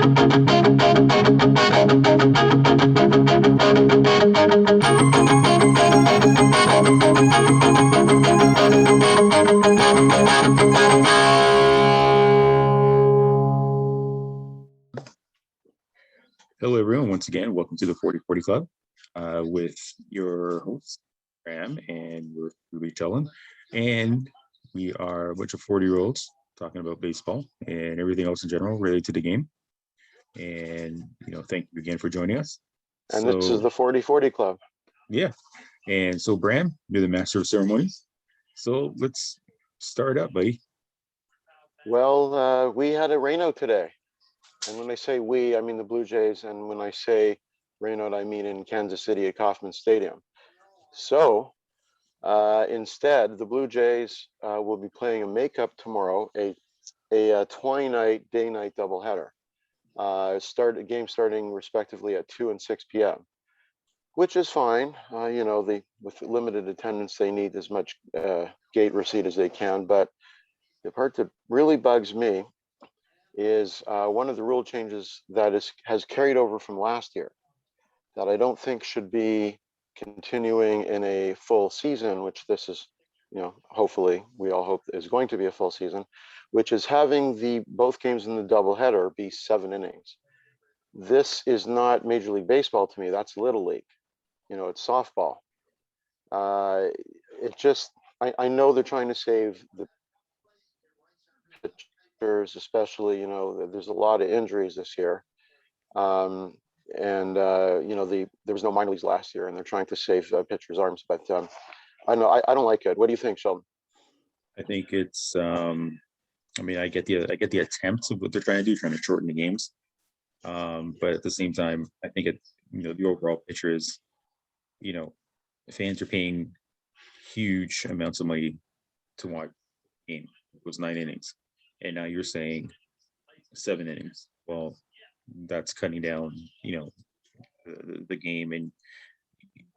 Hello, everyone. Once again, welcome to the 40/40 Club with your host, Graham, and we're retelling. And we are a bunch of 40-year-olds talking about baseball and everything else in general related to the game. And, thank you again for joining us. And this is the 40/40 Club. Yeah. And so, Bram, you're the master of ceremonies. So let's start up, buddy. Well, we had a rainout today. And when I say we, I mean the Blue Jays. And when I say rainout, I mean in Kansas City at Kauffman Stadium. So instead, the Blue Jays will be playing a makeup tomorrow, a 20-night, day-night doubleheader. Game starting respectively at 2 and 6 p.m., which is fine. With limited attendance, they need as much gate receipt as they can. But the part that really bugs me is one of the rule changes that has carried over from last year that I don't think should be continuing in a full season, which this is, hopefully we all hope is going to be a full season, which is having both games in the doubleheader be 7 innings. This is not Major League Baseball to me. That's Little League. It's softball. I know they're trying to save the pitchers, especially, there's a lot of injuries this year. There was no minor leagues last year, and they're trying to save pitchers' arms. But I don't like it. What do you think, Sheldon? I think it's. I get the attempts of what they're trying to do, trying to shorten the games. But at the same time, I think the overall picture is, fans are paying huge amounts of money to watch a game. It was 9 innings, and now you're saying 7 innings. Well, that's cutting down, the game. And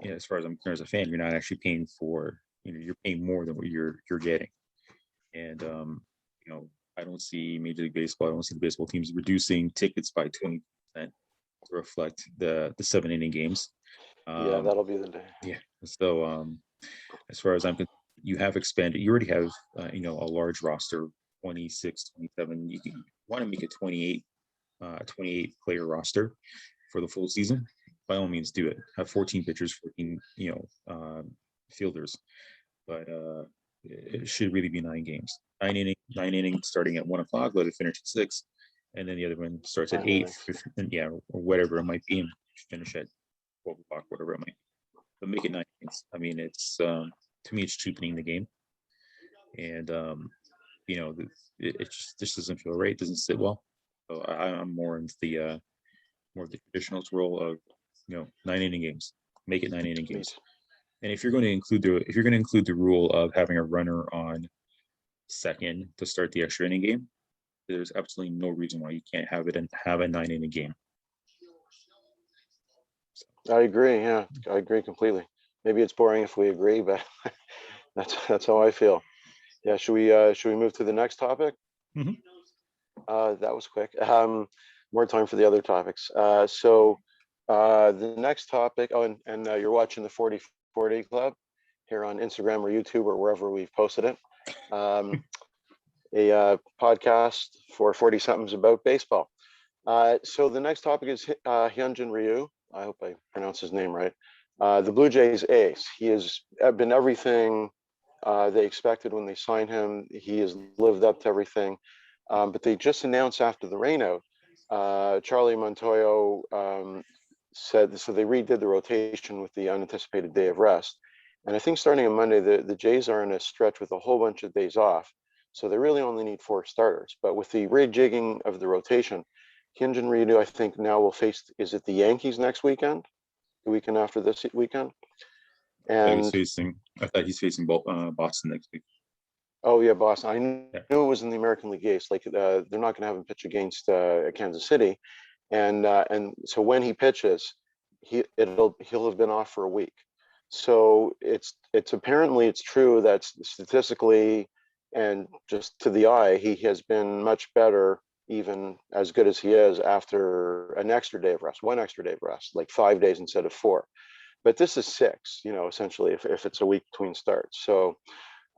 as far as I'm concerned, as a fan, you're not actually paying for, you're paying more than what you're getting. And I don't see Major League Baseball. I don't see the baseball teams reducing tickets by 20% to reflect the 7-inning games. That'll be the day. Yeah. So as far as I'm concerned, you have expanded. You already have a large roster, 26, 27. You want to make it 28 player roster for the full season. By all means, do it. Have 14 pitchers, 14 fielders, but it should really be 9 games. 9 innings starting at 1 o'clock. Let it finish at 6, and then the other one starts at 8, or whatever it might be, and finish at 12 o'clock, whatever it might be. But make it 9 innings. I mean, it's to me, it's cheapening the game, and it just doesn't feel right. It doesn't sit well. So I'm more into the traditional role of 9-inning games. Make it 9-inning games. And if you're going to include the rule of having a runner on second to start the extra inning game, there's absolutely no reason why you can't have a 9-inning game. So. I agree. Yeah, I agree completely. Maybe it's boring if we agree, but that's how I feel. Yeah. Should we move to the next topic? Mm-hmm. That was quick. More time for the other topics. So the next topic. Oh, and you're watching the 40/40 Club here on Instagram or YouTube or wherever we've posted it. A podcast for 40-somethings about baseball. So the next topic is Hyunjin Ryu. I hope I pronounced his name right. The Blue Jays ace. He has been everything they expected when they signed him. He has lived up to everything. But they just announced after the rainout, Charlie Montoyo said, so they redid the rotation with the unanticipated day of rest. And I think starting on Monday, the Jays are in a stretch with a whole bunch of days off. So they really only need 4 starters. But with the rejigging of the rotation, Hyunjin Ryu, I think now will face, is it the Yankees next weekend? The weekend after this weekend? And I thought he's facing Boston next week. Oh yeah, Boston. I knew it was in the American League East. Like they're not going to have him pitch against Kansas City, and so when he pitches, he'll have been off for a week. So it's apparently it's true that statistically and just to the eye, he has been much better even as good as he is after an extra day of rest, one extra day of rest, like 5 days instead of 4. But this is 6, essentially, if it's a week between starts. So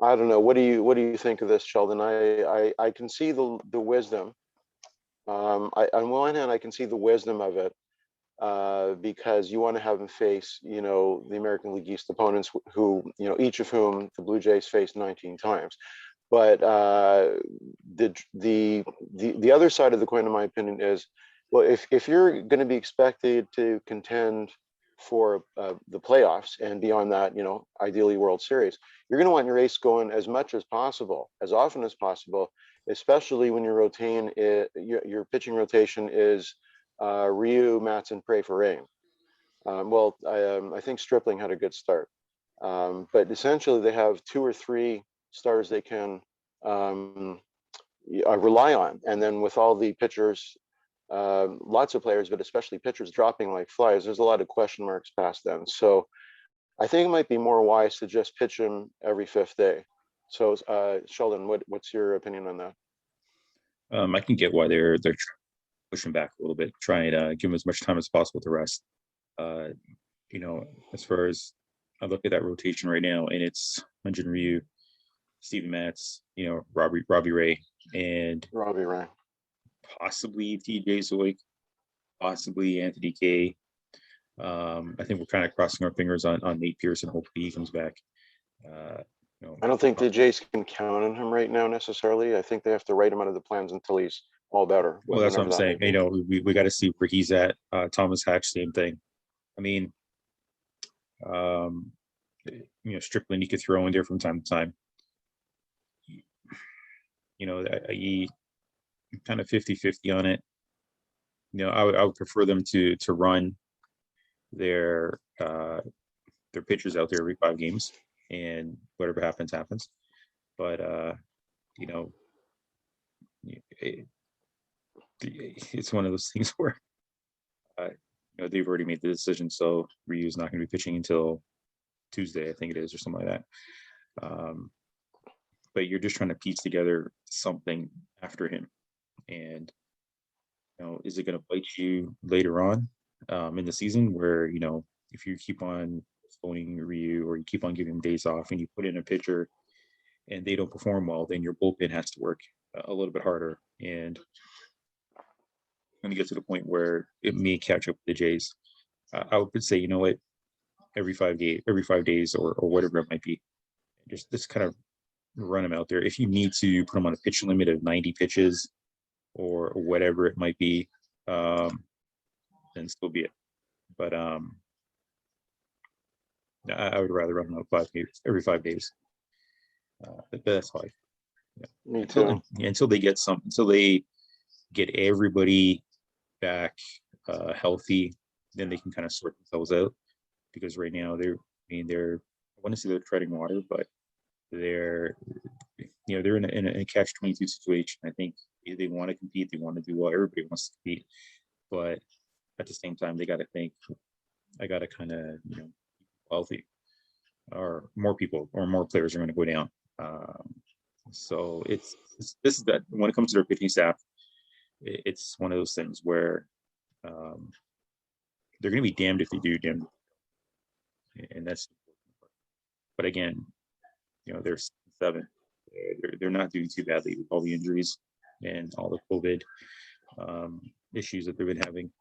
I don't know. What do you think of this, Sheldon? I can see the wisdom. On one hand, I can see the wisdom of it, because you want to have them face, the American League East opponents, who, each of whom the Blue Jays faced 19 times. But the other side of the coin, in my opinion, is, well, if you're going to be expected to contend for the playoffs and beyond that, ideally World Series, you're going to want your ace going as much as possible, as often as possible, especially when your your pitching rotation is Ryu, Matson, Pray for Rain. I think Stripling had a good start, but essentially they have 2 or 3 stars they can rely on, and then with all the pitchers, lots of players, but especially pitchers dropping like flies, there's a lot of question marks past them. So I think it might be more wise to just pitch him every 5th day. So Sheldon, what's your opinion on that? I can get why they're pushing back a little bit, trying to give him as much time as possible to rest. As far as I look at that rotation right now, and it's Hyunjin Ryu, Steven Matz, Robbie Ray, and Robbie Ray, possibly TJ Zoik, possibly Anthony K. I think we're kind of crossing our fingers on Nate Pearson. Hopefully he comes back. I don't think the Jays can count on him right now necessarily. I think they have to write him out of the plans until he's all better. Well, that's what I'm saying. We got to see where he's at. Thomas Hatch, same thing. I mean, Strickland, you could throw in there from time to time. He kind of 50-50 on it. I would prefer them to run their pitchers out there every 5 games, and whatever happens. But it's one of those things where they've already made the decision, so Ryu's not going to be pitching until Tuesday, I think it is, or something like that. But you're just trying to piece together something after him, and is it going to bite you later on in the season, where if you keep on phoning Ryu, or you keep on giving him days off, and you put in a pitcher and they don't perform well, then your bullpen has to work a little bit harder, and when you get to the point where it may catch up with the Jays, I would say, what, every 5 days, or whatever it might be, just kind of run them out there. If you need to put them on a pitch limit of 90 pitches or whatever it might be, then still be it. But I would rather run them out every 5 days. But that's how I feel. Yeah. Me too. Until they get everybody back healthy, then they can kind of sort themselves out. Because right now I want to say they're treading water, but they're in a catch-22 situation. I think they want to compete, they want to do well, everybody wants to compete, but at the same time they got to think, I got to kind of healthy, or more people or more players are going to go down. So this is that when it comes to their pitching staff, it's one of those things where they're going to be damned if they do, damned, and that's. But again, they're 7. They're not doing too badly with all the injuries and all the COVID issues that they've been having.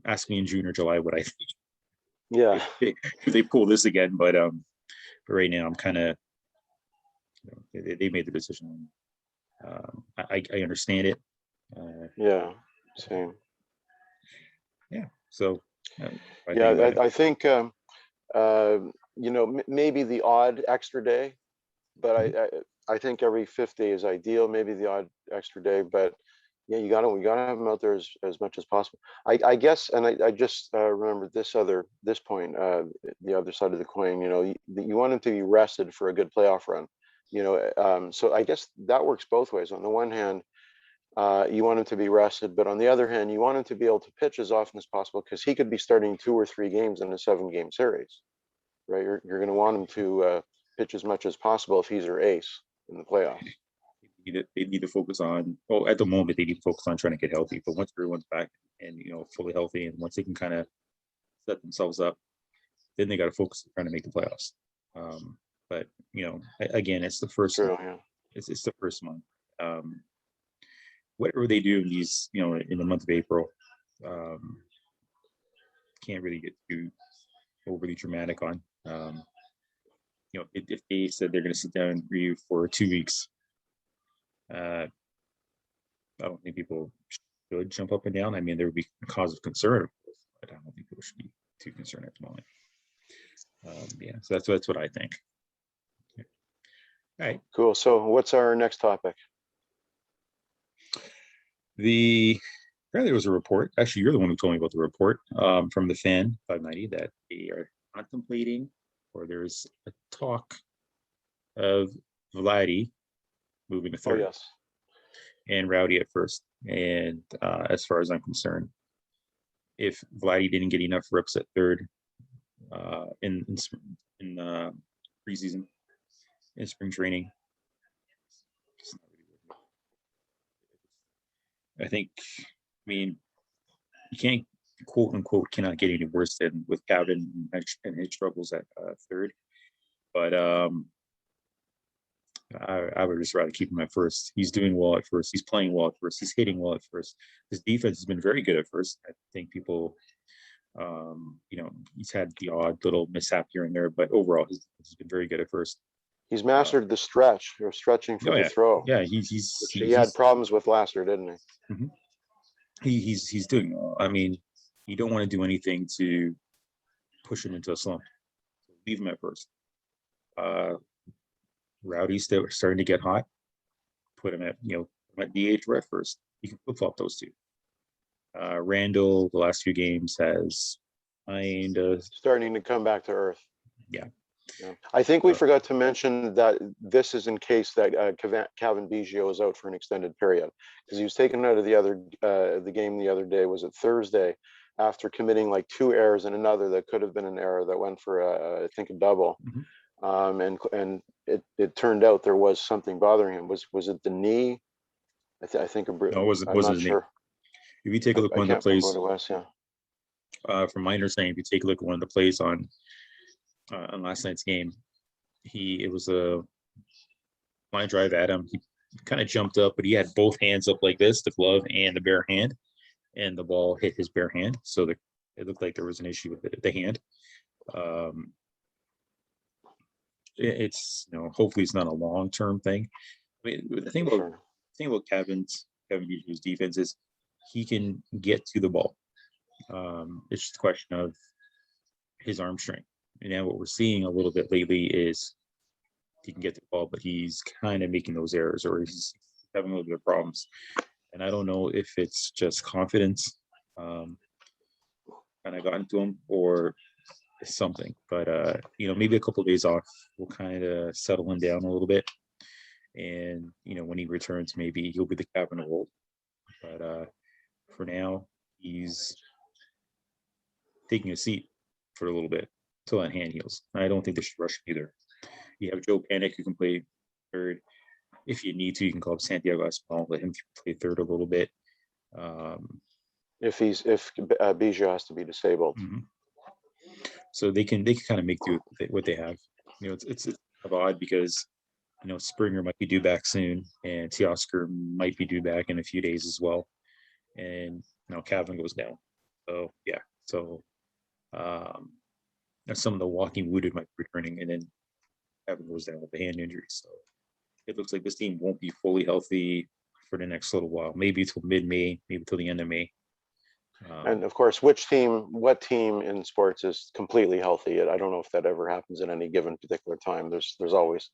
Ask me in June or July what I think. Yeah, if they pull this again, but right now I'm kind of. They made the decision. I understand it. yeah, same. Yeah. So. I think maybe the odd extra day, but I think every 5th day is ideal. Maybe the odd extra day, but yeah, you gotta have them out there as much as possible. I guess, and I just remembered this point, the other side of the coin. You want them to be rested for a good playoff run. So I guess that works both ways. On the one hand, you want him to be rested, but on the other hand, you want him to be able to pitch as often as possible, because he could be starting 2 or 3 games in a 7-game series, right? You're going to want him to pitch as much as possible if he's your ace in the playoffs. they need to focus on. Well, at the moment, they need to focus on trying to get healthy. But once everyone's back and fully healthy, and once they can kind of set themselves up, then they got to focus on trying to make the playoffs. But again, it's the first. True, yeah. It's the first month. Whatever they do in these, in the month of April, can't really get too overly dramatic on. If they said they're going to sit down and review for 2 weeks, I don't think people should jump up and down. I mean, there would be a cause of concern, but I don't think people should be too concerned at the moment. So that's what I think. All right. Cool. So what's our next topic? Apparently there was a report. Actually, you're the one who told me about the report from the fan 590 that they are contemplating, or there's a talk of Vladdy moving to third. Oh, yes. And Rowdy at first. And as far as I'm concerned, if Vladdy didn't get enough reps at third in preseason, in spring training, I mean, you can't, quote unquote, cannot get any worse than with Kevin and his struggles at third. But I would just rather keep him at first. He's doing well at first. He's playing well at first. He's hitting well at first. His defense has been very good at first. I think people, he's had the odd little mishap here and there, but overall, he's been very good at first. He's mastered the stretch, or stretching for the throw. Yeah, he had problems with last year, didn't he? Mm-hmm. He's doing well. I mean, you don't want to do anything to push him into a slump. Leave him at first. Rowdy's starting to get hot. Put him at DH or at first. You can flip flop those two. Randall, the last few games, has kind of starting to come back to earth. Yeah. I think we forgot to mention that this is in case that Kevin Biggio is out for an extended period, because he was taken out of the game the other day. Was it Thursday? After committing like 2 errors and another that could have been an error that went for I think a double. Mm-hmm. And it turned out there was something bothering him. Was it the knee? I think no, it wasn't his sure. Knee. If you take a look at one of the plays, what it was, from my understanding, if you take a look at one of the plays on last night's game, it was a line drive at him. He kind of jumped up, but he had both hands up like this, the glove and the bare hand, and the ball hit his bare hand. So it looked like there was an issue with the hand. It's hopefully it's not a long-term thing. I mean, the thing about Kevin Biggio's defense is he can get to the ball. It's just a question of his arm strength. And now what we're seeing a little bit lately is he can get the ball, but he's kind of making those errors, or he's having a little bit of problems. And I don't know if it's just confidence kind of got into him, or something. But maybe a couple of days off will kind of settle him down a little bit. And when he returns, maybe he'll be the captain of old. But for now, he's taking a seat for a little bit until that hand heals. I don't think they should rush him either. You have Joe Panic who can play third. If you need to, you can call up Santiago Espinal, let him play third a little bit. If Biggio has to be disabled. Mm-hmm. So they can kind of make do with what they have. It's odd because Springer might be due back soon, and Teoscar might be due back in a few days as well. And now Calvin goes down. So yeah. So some of the walking wounded might be returning, and then Calvin goes down with the hand injury. So it looks like this team won't be fully healthy for the next little while. Maybe till mid-May, maybe till the end of May. And of course, what team in sports is completely healthy? I don't know if that ever happens at any given particular time. There's always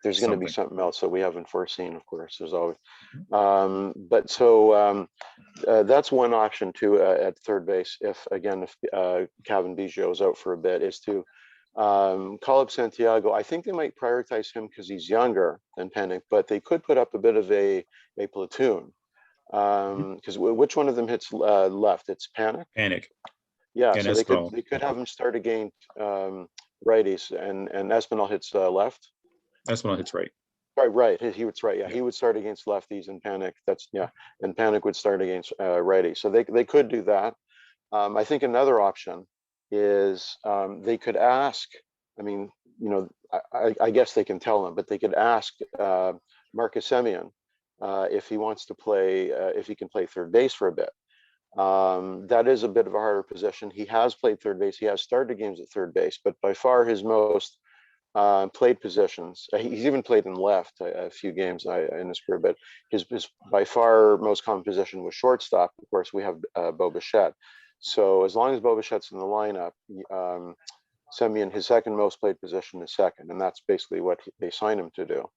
going to be something else that we haven't foreseen. Of course, there's always. But so that's one option too at third base. If Kevin Biggio is out for a bit, is to call up Santiago. I think they might prioritize him because he's younger than Panic, but they could put up a bit of a platoon. Because which one of them hits left? It's Panic. Yeah, and so they could have him start against righties, and Espinal hits left. Espinal hits right. Right. He would right. Yeah, Yeah. he would start against lefties and Panic. That's yeah, and Panic would start against righties. So they could do that. I think another option is they could ask. I mean, you know, I guess they can tell him, but they could ask Marcus Semien if he wants to play, if he can play third base for a bit. That is a bit of a harder position. He has played third base. He has started games at third base, but by far his most played positions. He's even played in left a few games in his career, but his by far most common position was shortstop. Of course, we have Bo Bichette. So as long as Bo Bichette's in the lineup, Semien, his second most played position is second, and that's basically what they signed him to do.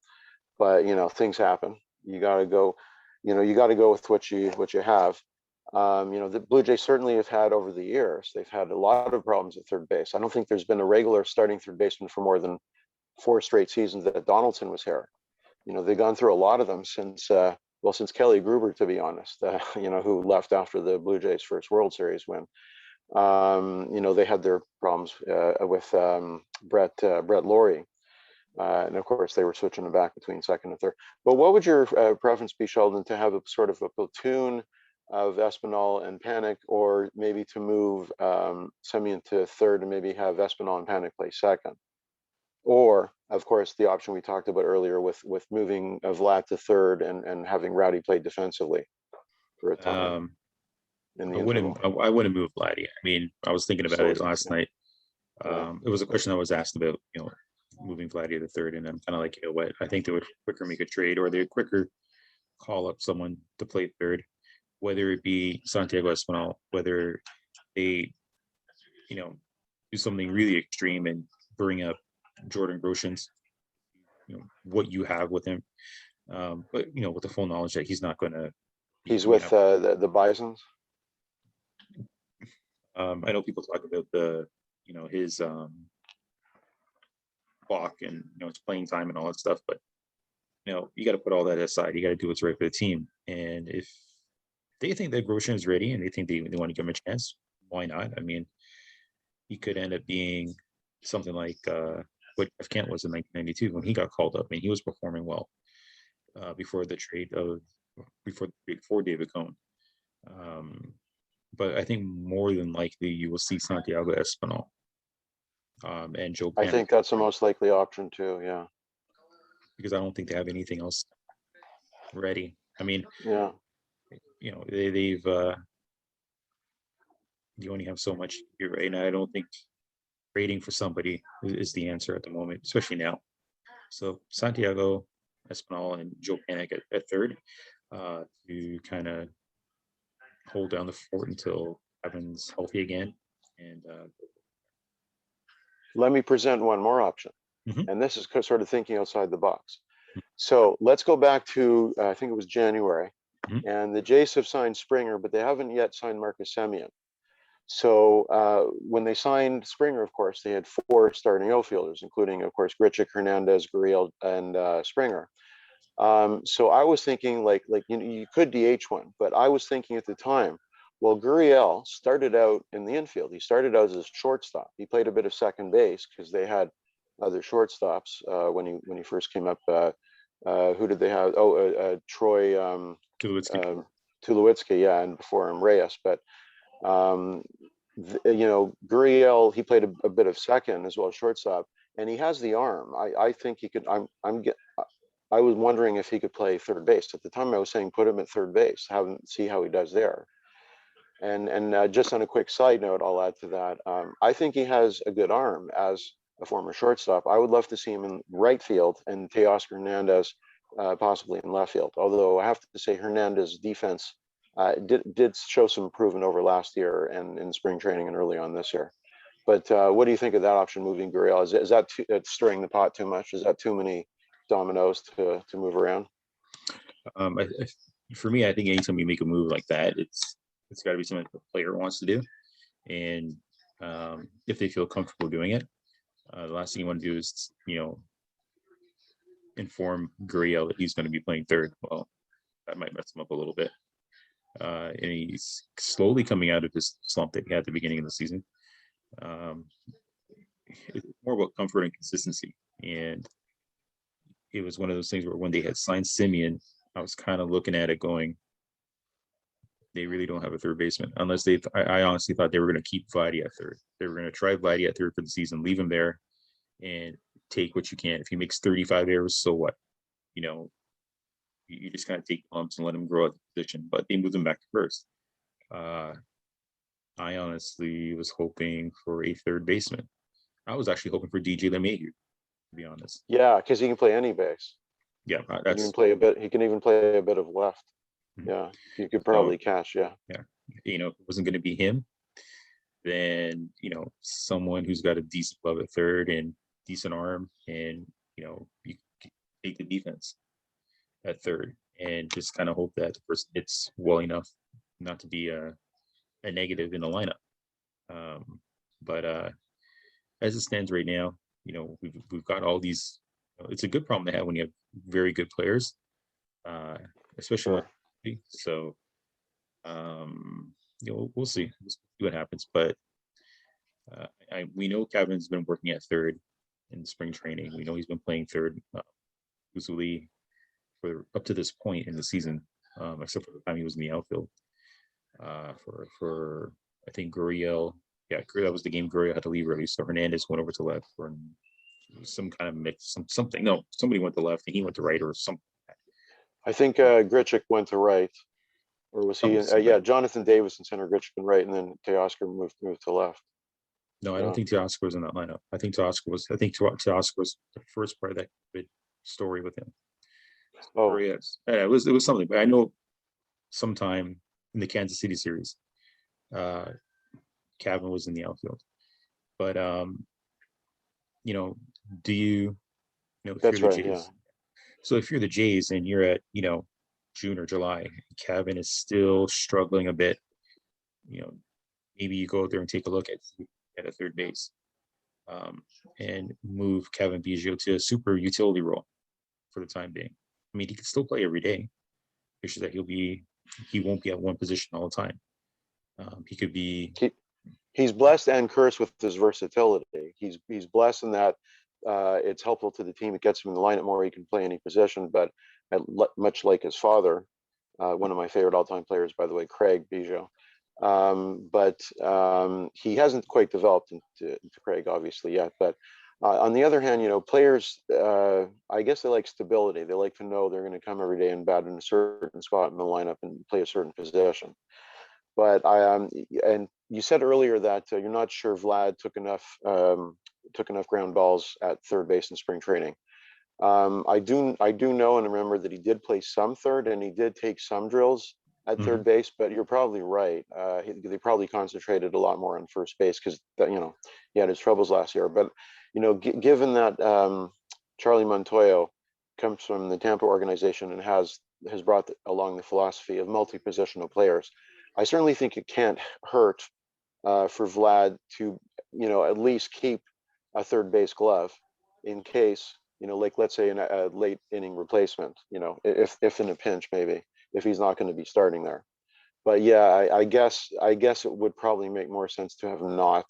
But you know, things happen. You got to go. You know, you got to go with what you have. You know, the Blue Jays certainly have had over the years. They've had a lot of problems at third base. I don't think there's been a regular starting third baseman for more than 4 straight seasons that Donaldson was here. You know, they've gone through a lot of them since well, since Kelly Gruber, to be honest. You know, who left after the Blue Jays' first World Series win. You know, they had their problems with Brett Laurie. And of course, they were switching them back between second and third. But what would your preference be, Sheldon, to have a sort of a platoon of Espinal and Panic, or maybe to move Semien to third and maybe have Espinal and Panic play second? Or, of course, the option we talked about earlier with moving Vlad to third and having Rowdy play defensively for a time in the interval. I wouldn't move Vladdy. I mean, I was thinking about So it last night. yeah, It was a question I was asked about, moving Vladdy to third, and I'm kind of like, you know what? I think they would quicker make a trade, or they would quicker call up someone to play third, whether it be Santiago Espinal, whether they, do something really extreme and bring up Jordan Groshans, what you have with him. But with the full knowledge that he's not going to he's be. with the Bisons. I know people talk about his clock and his playing time and all that stuff, but you got to put all that aside. You got to do what's right for the team. And if they think that Grosjean is ready and they think they want to give him a chance, why not? I mean, he could end up being something like what Jeff Kent was in 1992 when he got called up. I mean, he was performing well before the trade for David Cohn. But I think more than likely you will see Santiago Espinal and Joe I Panic, think that's the most likely option too. Yeah. because I don't think they have anything else ready. I mean, Yeah. they've you only have so much here, right? And I don't think trading for somebody is the answer at the moment, especially now. So Santiago Espinal and Joe Panic at third to kind of hold down the fort until Evan's healthy again. And Let me present one more option. Mhm. And this is sort of thinking outside the box. So let's go back to, I think it was January, Mhm. and the Jays have signed Springer, but they haven't yet signed Marcus Semien. So when they signed Springer, of course, they had 4 starting outfielders, including, of course, Grichuk, Hernandez, Gurriel, and Springer. So I was thinking you could DH one, but I was thinking at the time, well, Gurriel started out in the infield. He started out as a shortstop. He played a bit of second base because they had other shortstops when he first came up. Who did they have? Troy Tulowitzki. Tulowitzki, yeah, and before him Reyes. But Gurriel, he played a bit of second as well as shortstop, and he has the arm. I think he could. I was wondering if he could play third base. At the time, I was saying put him at third base, see how he does there. And just on a quick side note, I'll add to that. I think he has a good arm as a former shortstop. I would love to see him in right field and Teoscar Hernandez possibly in left field. Although I have to say Hernandez' defense did show some improvement over last year and in spring training and early on this year. But what do you think of that option, moving Gurriel? Is that stirring the pot too much? Is that too many dominoes to move around? For me, I think anytime you make a move like that, it's got to be something the player wants to do, and if they feel comfortable doing it. The last thing you want to do is inform Gurriel that he's going to be playing third. Well, that might mess him up a little bit. And he's slowly coming out of this slump that he had at the beginning of the season. It's more about comfort and consistency. And it was one of those things where when they had signed Simeon, I was kind of looking at it going, they really don't have a third baseman unless I honestly thought they were going to keep Vladdy at third. They were going to try Vladdy at third for the season, leave him there, and take what you can. If he makes 35 errors, so what? You know, you just kind of take bumps and let him grow at the position. But they moved him back to first. Uh, I honestly was hoping for a third baseman. I was actually hoping for DJ LeMahieu, to be honest. Yeah, because he can play any base. Yeah, He can play a bit. He can even play a bit of left. Yeah, you could probably catch. Yeah. Yeah, you know, if it wasn't going to be him, then someone who's got a decent glove at third and decent arm, and you can take the defense at third, and just kind of hope that the person hits well enough not to be a negative in the lineup. But as it stands right now, we've got all these. It's a good problem to have when you have very good players, especially with so. We'll see. We'll see what happens, but we know Kevin's been working at third in spring training. We know he's been playing third exclusively for up to this point in the season, except for the time he was in the outfield. For I think Gurriel, that was the game Gurriel had to leave early, so Hernandez went over to left for some kind of mix, something. No, somebody went to left and he went to right, or something. I think Grichuk went to right, or was he? Yeah, Jonathan Davis in center, Grichuk in right, and then Teoscar moved to left. No, I don't think Teoscar was in that lineup. I think Teoscar was the first part of that good story with him. Oh, yes, it was something. But I know sometime in the Kansas City series, Kevin was in the outfield. But do you if that's you're the right. Jays? Yeah. So if you're the Jays and you're at June or July, Kevin is still struggling a bit. Maybe you go out there and take a look at a third base, and move Kevin Biggio to a super utility role for the time being. I mean, he can still play every day. It's just that he won't be at one position all the time. He could be. He's blessed and cursed with his versatility. He's blessed in that it's helpful to the team. It gets him in the lineup more. He can play any position, but much like his father, one of my favorite all-time players, by the way, Craig Biggio. But he hasn't quite developed into Craig, obviously, yet. But on the other hand, players, I guess they like stability. They like to know they're going to come every day and bat in a certain spot in the lineup and play a certain position. But and you said earlier that you're not sure Vlad took enough ground balls at third base in spring training. I do know and remember that he did play some third and he did take some drills at third base, but you're probably right. They probably concentrated a lot more on first base because he had his troubles last year. But given that Charlie Montoyo comes from the Tampa organization and has brought along the philosophy of multi-positional players, I certainly think it can't hurt for Vlad to at least keep a third base glove in case like let's say in a late inning replacement, if in a pinch, maybe if he's not going to be starting there. But yeah, I guess it would probably make more sense to have him not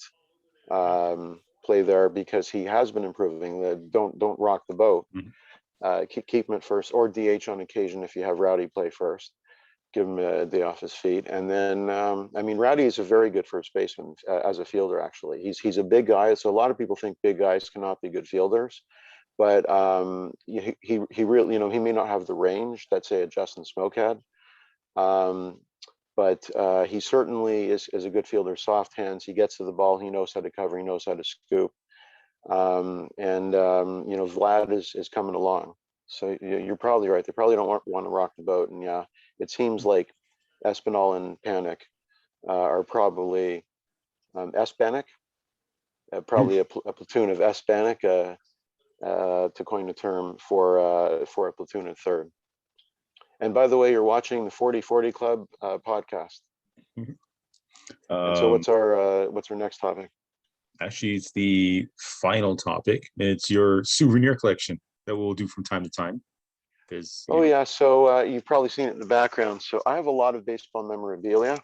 play there because he has been improving. Don't rock the boat. Keep him at first, or DH on occasion if you have Rowdy play first. Give him a day off his feet, and then I mean, Rowdy is a very good first baseman as a fielder. Actually, he's a big guy, so a lot of people think big guys cannot be good fielders, but he really, he may not have the range that say a Justin Smoke had, but he certainly is a good fielder. Soft hands, he gets to the ball, he knows how to cover, he knows how to scoop, and Vlad is coming along. So you're probably right. They probably don't want to rock the boat, and yeah, it seems like Espinal and Panic are probably S-Panic, probably a platoon of S-Panic, to coin a term for a platoon at third. And by the way, you're watching the 40/40 Club podcast. And so what's our next topic? Actually, it's the final topic. It's your souvenir collection that we'll do from time to time. Yeah, so you've probably seen it in the background. So I have a lot of baseball memorabilia,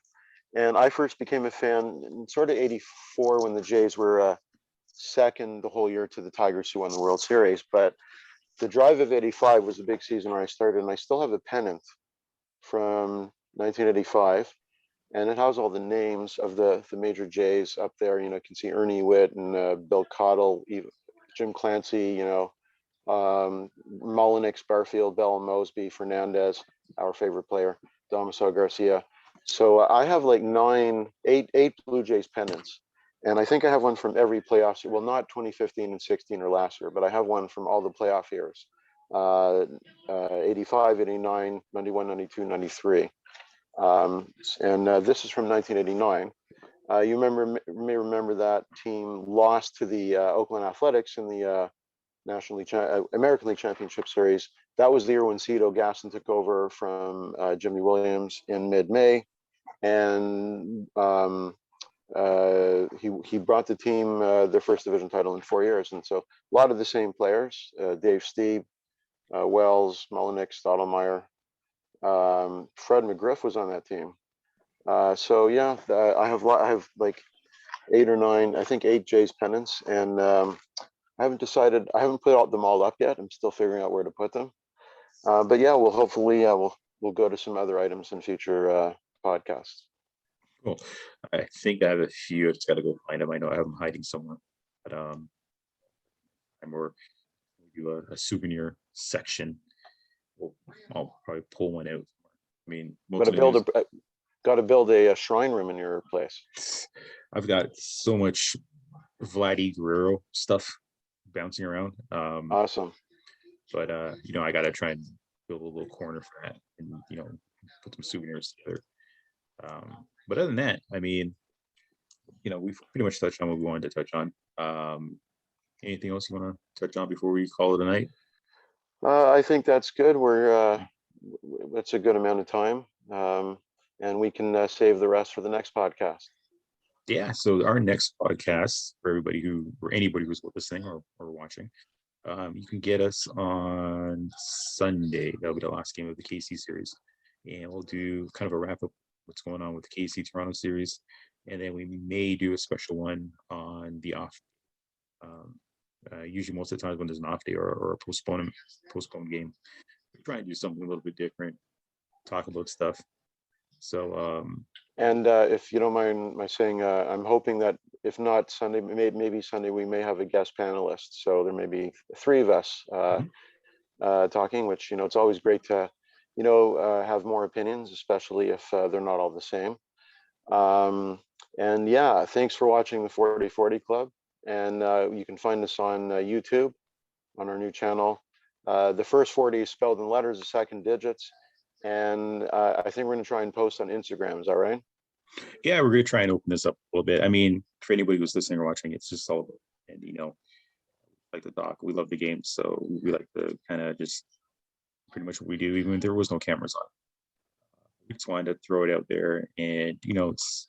and I first became a fan in sort of '84 when the Jays were second the whole year to the Tigers, who won the World Series. But the Drive of '85 was the big season where I started, and I still have a pennant from 1985, and it has all the names of the major Jays up there. You can see Ernie Witt and Bill Cottle, Jim Clancy, Mullenix, Barfield, Bell, Mosby, Fernandez, our favorite player, Damaso Garcia. So I have like eight Blue Jays pennants. And I think I have one from every playoff year. Well, not 2015 and 16 or last year, but I have one from all the playoff years. 85, 89, 91, 92, 93. And this is from 1989. You may remember that team lost to the Oakland Athletics in the American League Championship Series. That was the year when Cito Gaston took over from Jimmy Williams in mid-May, and he brought the team their first division title in 4 years. And so a lot of the same players: Dave Stieb, Wells, Mullenix, Stottlemyre, Fred McGriff was on that team. So yeah, I have like 8 or 9, I think 8 Jays pennants, and I haven't decided. I haven't put them all up yet. I'm still figuring out where to put them. But yeah, we'll hopefully we'll go to some other items in future podcasts. Cool. I think I have a few. I just got to go find them. I know I have them hiding somewhere, but I'm more do a souvenir section. I'll probably pull one out. I mean, Got to build a shrine room in your place. I've got so much Vladdy Guerrero stuff bouncing around. Awesome. But I got to try and build a little corner for that, and put some souvenirs together. But other than that, I mean, we've pretty much touched on what we wanted to touch on. Anything else you want to touch on before we call it a night? I think that's good. That's a good amount of time, and we can save the rest for the next podcast. Yeah. So our next podcast, for anybody who's listening or watching, you can get us on Sunday. That'll be the last game of the KC series, and we'll do kind of a wrap up what's going on with the KC Toronto series, and then we may do a special one on the off. Usually, most of the times when there's an off day or a postponed game, we try and do something a little bit different, talk about stuff. So, and if you don't mind my saying, I'm hoping that if not Sunday, maybe Sunday, we may have a guest panelist. So there may be 3 of us talking, which, it's always great to, have more opinions, especially if they're not all the same. And yeah, thanks for watching the 40/40 Club. And you can find us on YouTube on our new channel. The first 40 is spelled in letters, the second digits. And I think we're going to try and post on Instagram. Is that right? Yeah, we're going to try and open this up a little bit. I mean, for anybody who's listening or watching, it's just all about, and like the talk. We love the game, so we like to kind of just pretty much what we do, even if there was no cameras on. We just wanted to throw it out there, and it's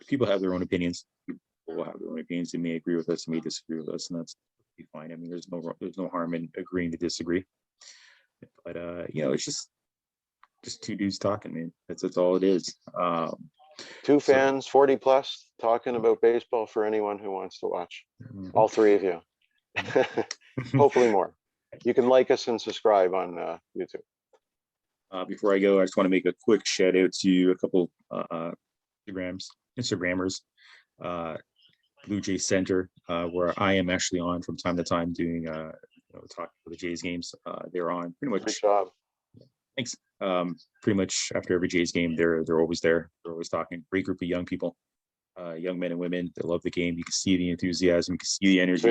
people have their own opinions. People will have their own opinions. They may agree with us, they may disagree with us, and that's fine. I mean, there's no harm in agreeing to disagree. But it's just 2 dudes talking, man. That's all it is. 2 fans, 40 plus, talking about baseball for anyone who wants to watch. All 3 of you. Hopefully more. You can like us and subscribe on YouTube. Before I go, I just want to make a quick shout out to a couple Instagrammers. Blue Jay Center, where I am actually on from time to time doing talking about the Jays games. They're on pretty much. Good job. Thanks. Pretty much after every Jays game, they're always there. They're always talking. Great group of young people, young men and women that love the game. You can see the enthusiasm. You can see the energy. So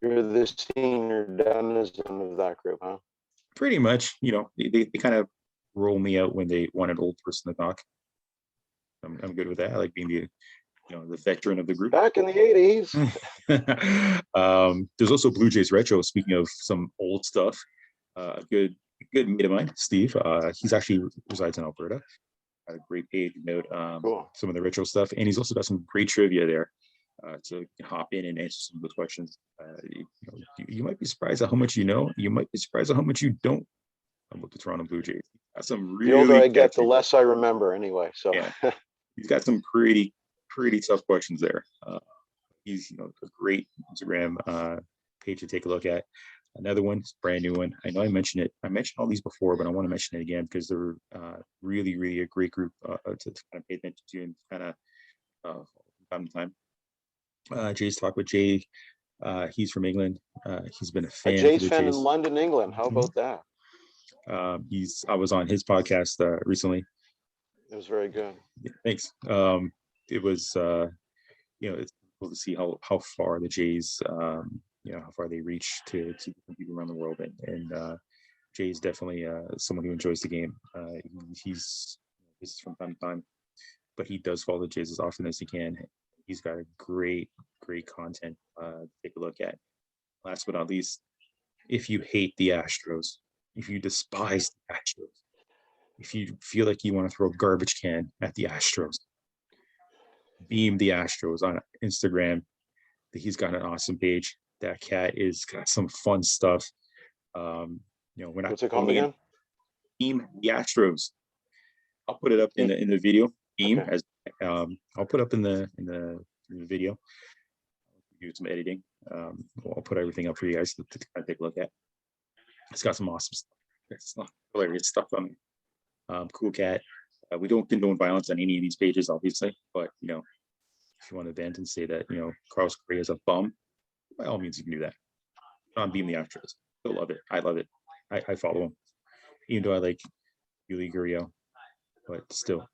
you're the senior denizen of that group, huh? Pretty much. They kind of roll me out when they want an old person to talk. I'm good with that. I like being the veteran of the group. Back in the 80s. There's also Blue Jays Retro. Speaking of some old stuff, a good mate of mine, Steve. He's actually resides in Alberta. Got a great page note. Cool. Some of the retro stuff, and he's also got some great trivia there. So you can hop in and answer some of those questions. You might be surprised at how much you know. You might be surprised at how much you don't about the Toronto Blue Jays. Got some really. The older I get, the less I remember. Anyway, so yeah. He's got some pretty tough questions there. He's a great Instagram page to take a look at. Another one, brand new one. I know I mentioned it. I mentioned all these before, but I want to mention it again because they're really, really a great group to kind of pay attention to and kind of from time to time. Jay's Talk with Jay. He's from England. He's been a A fan for Jays the fan in Jays. London, England. How Mhm. about that? I was on his podcast recently. It was very good. Yeah, thanks. It was it's cool to see how far the Jays how far they reach to different people around the world, and Jay's definitely someone who enjoys the game. He's this is from time to time, but he does follow the Jays as often as he can. He's got a great content to take a look at. Last but not least, if you hate the Astros, if you despise the Astros, if you feel like you want to throw a garbage can at the Astros, beam the Astros on Instagram. He's got an awesome page. That cat is got some fun stuff. We're not What's it called calling it again? Beam the Astros. I'll put it up in the video. Beam Okay. as I'll put up in the video. Do some editing. I'll put everything up for you guys to kind of take a look at. It's got some awesome stuff. It's not hilarious stuff on it. Cool cat. We don't condone violence on any of these pages, obviously, but if you want to vent and say that Carlos Correa is a bum, by all means you can do that. On Beam the Astros, still love it. I love it. I follow him, even though I like Yuli Gurriel, but still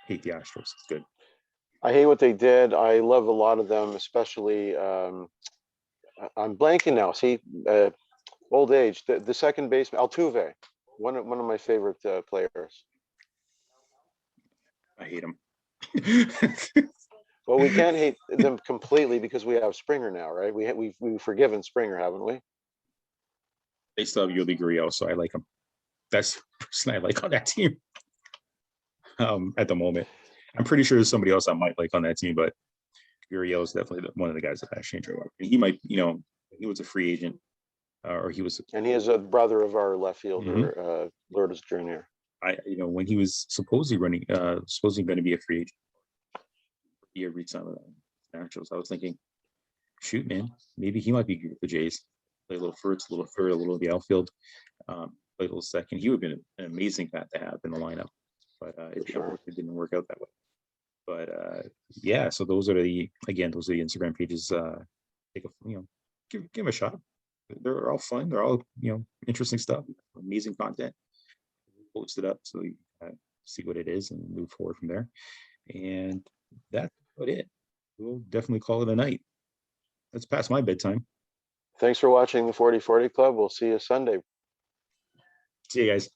hate the Astros. It's good. I hate what they did. I love a lot of them, especially I'm blanking now. See, old age. The second baseman, Altuve, one of my favorite players. I hate him. Well, we can't hate them completely because we have Springer now, right? We've forgiven Springer, haven't we? They still have Yuli Gurriel, so I like him. That's the person I like on that team. At the moment, I'm pretty sure there's somebody else I might like on that team, but Gurriel is definitely one of the guys that I actually enjoy. He might, he was a free agent, or he was. And he is a brother of our left fielder, Lourdes Jr. When he was supposedly going to be a free agent, he reached some of the Nationals. I was thinking, shoot, man, maybe he might be good with the Jays. Play a little first, a little third, a little of the outfield, play a little second. He would have been an amazing bat to have in the lineup, but it didn't work out that way. But yeah, so those are the Instagram pages. Give them a shot. They're all fun. They're all interesting stuff. Amazing content. Post it up so you see what it is and move forward from there. And that's about it. We'll definitely call it a night. That's past my bedtime. Thanks for watching the 40/40 Club. We'll see you Sunday. See you guys.